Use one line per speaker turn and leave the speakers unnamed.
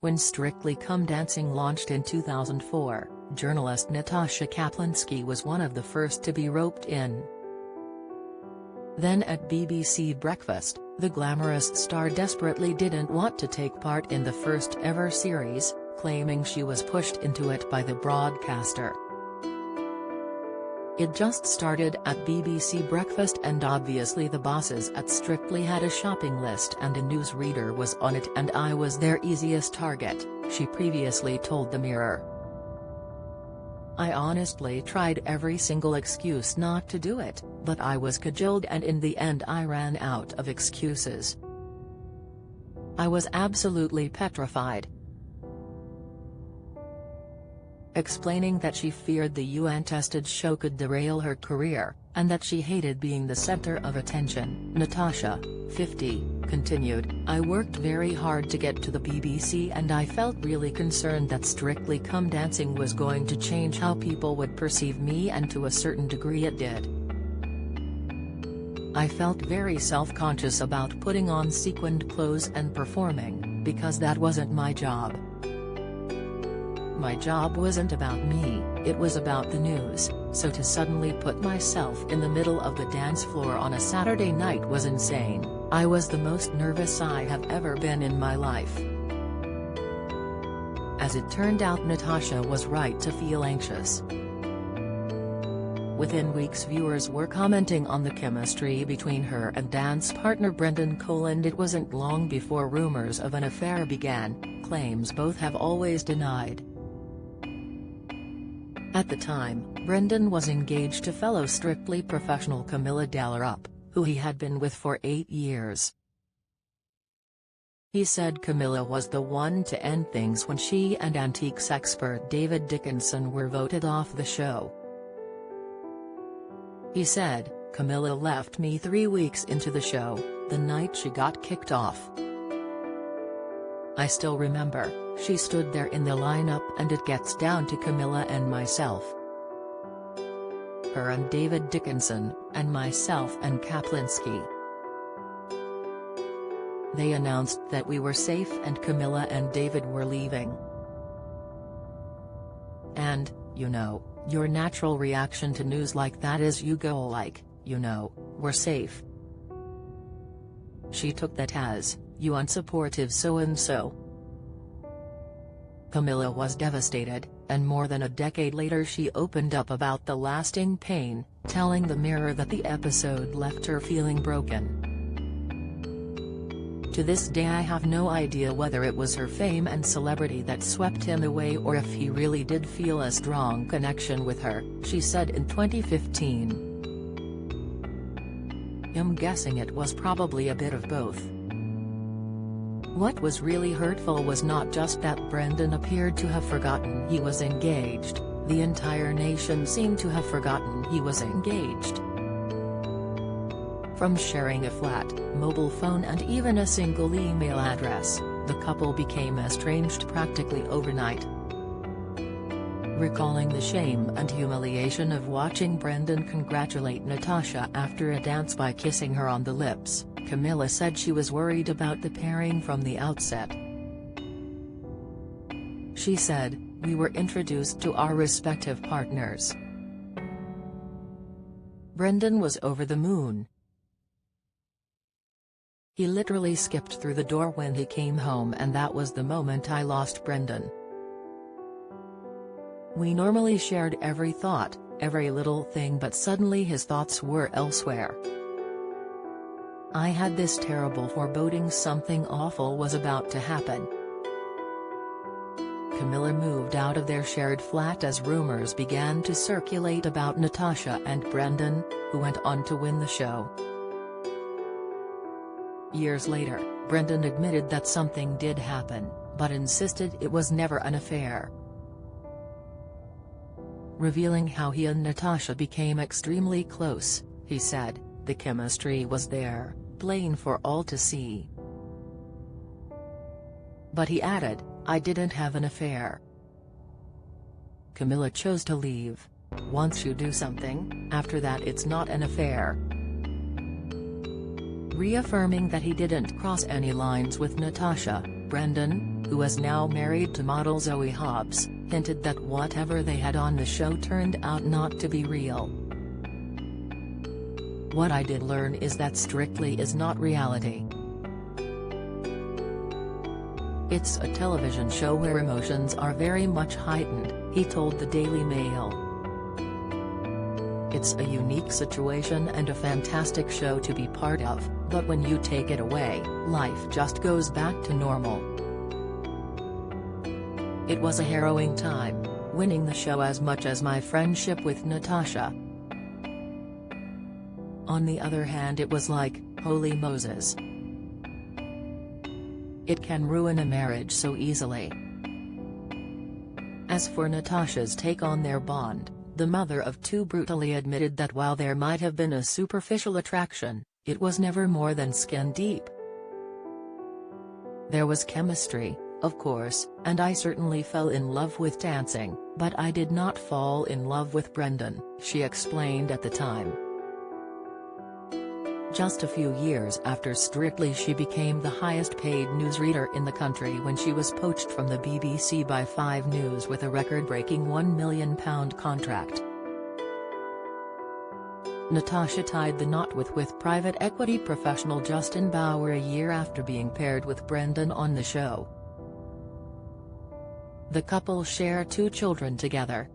When Strictly Come Dancing launched in 2004, journalist Natasha Kaplinski was one of the first to be roped in. Then at BBC Breakfast, the glamorous star desperately didn't want to take part in the first ever series, claiming she was pushed into it by the broadcaster. It just started at BBC Breakfast and obviously the bosses at Strictly had a shopping list and a newsreader was on it and I was their easiest target, she previously told the Mirror. I honestly tried every single excuse not to do it, but I was cajoled and in the end I ran out of excuses. I was absolutely petrified. Explaining that she feared the UN-tested show could derail her career, and that she hated being the center of attention, Natasha, 50, continued, I worked very hard to get to the BBC and I felt really concerned that Strictly Come Dancing was going to change how people would perceive me and to a certain degree it did. I felt very self-conscious about putting on sequined clothes and performing, because that wasn't my job. My job wasn't about me, it was about the news, so to suddenly put myself in the middle of the dance floor on a Saturday night was insane. I was the most nervous I have ever been in my life. As it turned out, Natasha was right to feel anxious. Within weeks viewers were commenting on the chemistry between her and dance partner Brendan Cole, and it wasn't long before rumors of an affair began, claims both have always denied. At the time, Brendan was engaged to fellow Strictly professional Camilla Dallerup, who he had been with for 8 years. He said Camilla was the one to end things when she and antiques expert David Dickinson were voted off the show. He said, Camilla left me 3 weeks into the show, the night she got kicked off. I still remember, she stood there in the lineup and it gets down to Camilla and myself. Her and David Dickinson, and myself and Kaplinski. They announced that we were safe and Camilla and David were leaving. And, you know, your natural reaction to news like that is you go like, you know, we're safe. She took that as, you unsupportive so-and-so. Camilla was devastated, and more than a decade later she opened up about the lasting pain, telling the Mirror that the episode left her feeling broken. To this day I have no idea whether it was her fame and celebrity that swept him away or if he really did feel a strong connection with her, she said in 2015. I'm guessing it was probably a bit of both. What was really hurtful was not just that Brendan appeared to have forgotten he was engaged, the entire nation seemed to have forgotten he was engaged. From sharing a flat, mobile phone and even a single email address, the couple became estranged practically overnight. Recalling the shame and humiliation of watching Brendan congratulate Natasha after a dance by kissing her on the lips, Camilla said she was worried about the pairing from the outset. She said, we were introduced to our respective partners. Brendan was over the moon. He literally skipped through the door when he came home, and that was the moment I lost Brendan. We normally shared every thought, every little thing, but suddenly his thoughts were elsewhere. I had this terrible foreboding something awful was about to happen. Camilla moved out of their shared flat as rumors began to circulate about Natasha and Brendan, who went on to win the show. Years later, Brendan admitted that something did happen, but insisted it was never an affair. Revealing how he and Natasha became extremely close, he said, the chemistry was there, plain for all to see. But he added, I didn't have an affair. Camilla chose to leave. Once you do something, after that it's not an affair. Reaffirming that he didn't cross any lines with Natasha, Brendan, who is now married to model Zoe Hobbs, hinted that whatever they had on the show turned out not to be real. "What I did learn is that Strictly is not reality. It's a television show where emotions are very much heightened," he told the Daily Mail. "It's a unique situation and a fantastic show to be part of, but when you take it away, life just goes back to normal. It was a harrowing time, winning the show as much as my friendship with Natasha. On the other hand, it was like, holy Moses. It can ruin a marriage so easily." As for Natasha's take on their bond, the mother of two brutally admitted that while there might have been a superficial attraction, it was never more than skin deep. "There was chemistry, of course, and I certainly fell in love with dancing, but I did not fall in love with Brendan," she explained at the time. Just a few years after Strictly, she became the highest-paid newsreader in the country when she was poached from the BBC by 5 News with a record-breaking £1 million contract. Natasha tied the knot with private equity professional Justin Bauer a year after being paired with Brendan on the show. The couple share 2 children together,